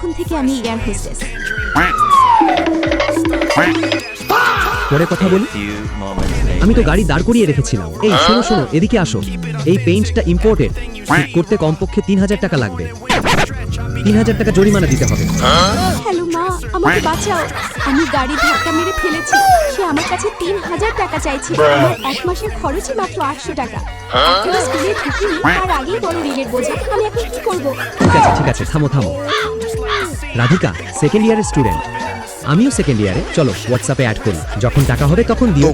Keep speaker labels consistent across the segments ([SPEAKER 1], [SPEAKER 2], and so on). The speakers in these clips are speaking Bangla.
[SPEAKER 1] এখন থেকে আমি এয়ার হোস্টেস।
[SPEAKER 2] পরে কথা বলি। আমি তো গাড়ি দাঁড় করিয়ে রেখেছিলাম। এই শোনো শোনো, এদিকে আসো। এই পেইন্টটা ইম্পোর্টেড, ঠিক করতে কমপক্ষে 3000 টাকা লাগবে। 3000 টাকা জরিমানা দিতে হবে।
[SPEAKER 1] হ্যালো মা, আমাকে বাঁচাও। আমি গাড়ি ধাক্কা মেরে ফেলেছি। সে আমার কাছে 3000 টাকা চাইছে। আমার এক মাসের খরচই মাত্র 800 টাকা। এখনো স্কুলে ঢুকিনি, তার আগেই বড় ঋণের বোঝা। আমি এখন কি করব?
[SPEAKER 2] ঠিক আছে, থামো। রাধিকা সেকেন্ড ইয়ারের স্টুডেন্ট, আমিও সেকেন্ড ইয়ারে। চলো হোয়াটসঅ্যাপে অ্যাড করি, যখন টাকা হবে তখন দিও।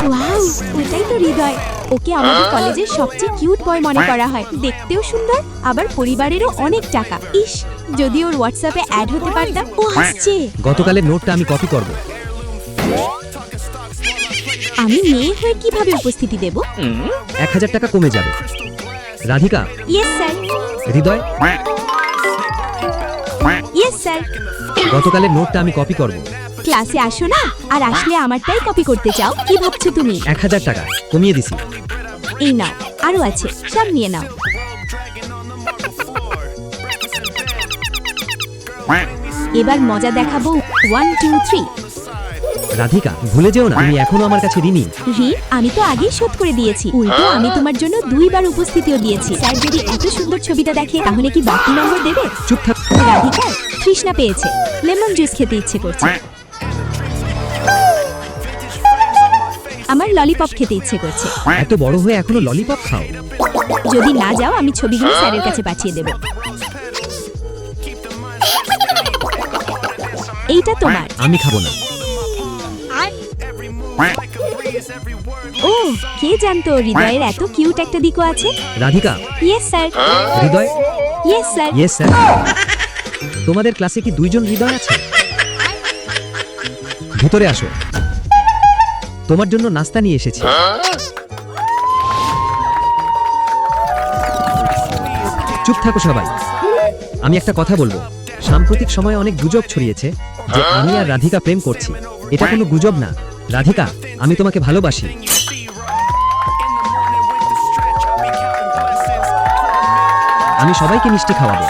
[SPEAKER 1] ওয়াও, ওটাই তো হৃদয়। ওকে আমাদের কলেজের সবচেয়ে কিউট বয় মনে করা হয়। দেখতেও সুন্দর, আবার পরিবারেরও অনেক টাকা। ইস, যদি ওর হোয়াটসঅ্যাপে অ্যাড হতে পারতাম। ও হাসছে।
[SPEAKER 2] গতকালের নোটটা আমি কপি করব।
[SPEAKER 1] আমি মেয়ে হয়ে কিভাবে উপস্থিতি দেব?
[SPEAKER 2] 1000 টাকা কমে যাবে। Radhika.
[SPEAKER 1] Yes sir.
[SPEAKER 2] Hriday.
[SPEAKER 1] Yes sir.
[SPEAKER 2] গতকালের নোটটা আমি কপি করব।
[SPEAKER 1] ক্লাসে আসো না, আর আসলে আমারটাই কপি করতে চাও? কি ভাবছো তুমি?
[SPEAKER 2] 1000 টাকা কমিয়ে দিছি।
[SPEAKER 1] এই নাও, আরো আছে, সব নিয়ে নাও। এবার মজা দেখাবো। 1 2 3।
[SPEAKER 2] রাধিকা ভুলে যেও না, তুমি এখনো আমার কাছে ঋণী।
[SPEAKER 1] ঋণ আমি তো আগেই শোধ করে দিয়েছি। উল্টো আমি তোমার জন্য 2 বার উপস্থিতিও দিয়েছি। স্যার যদি এত সুন্দর ছবিটা দেখে, তাহলে কি বাকি নম্বর দেবে?
[SPEAKER 2] চুপ থাক।
[SPEAKER 1] রাধিকা তৃষ্ণা পেয়েছে, লেমন জুস খেতে ইচ্ছে করছে। আমার ললিপপ খেতে ইচ্ছে করছে।
[SPEAKER 2] এত বড় হয়ে এখনো ললিপপ খাও?
[SPEAKER 1] যদি না যাও, আমি ছবিগুলো স্যারের কাছে পাঠিয়ে দেব। এইটা তোমার।
[SPEAKER 2] আমি খাবো না।
[SPEAKER 1] ও, কে জানতো হৃদয়ের এত কিউট একটা দিকও আছে?
[SPEAKER 2] Radhika.
[SPEAKER 1] Yes sir.
[SPEAKER 2] Hriday.
[SPEAKER 1] Yes sir.
[SPEAKER 2] Yes sir. তোমাদের ক্লাসে কি 2 জন হৃদয় আছে? ভিতরে আসো, তোমার জন্য নাস্তা নিয়ে এসেছি। চুপ থাকো সবাই। আমি একটা কথা বলবো। সাম্প্রতিক সময়ে অনেক গুজব ছড়িয়েছে যে আমি আর রাধিকা প্রেম করছি। এটা কোনো গুজব না। রাধিকা, আমি তোমাকে ভালোবাসি। আমি সবাইকে মিষ্টি খাওয়াবো।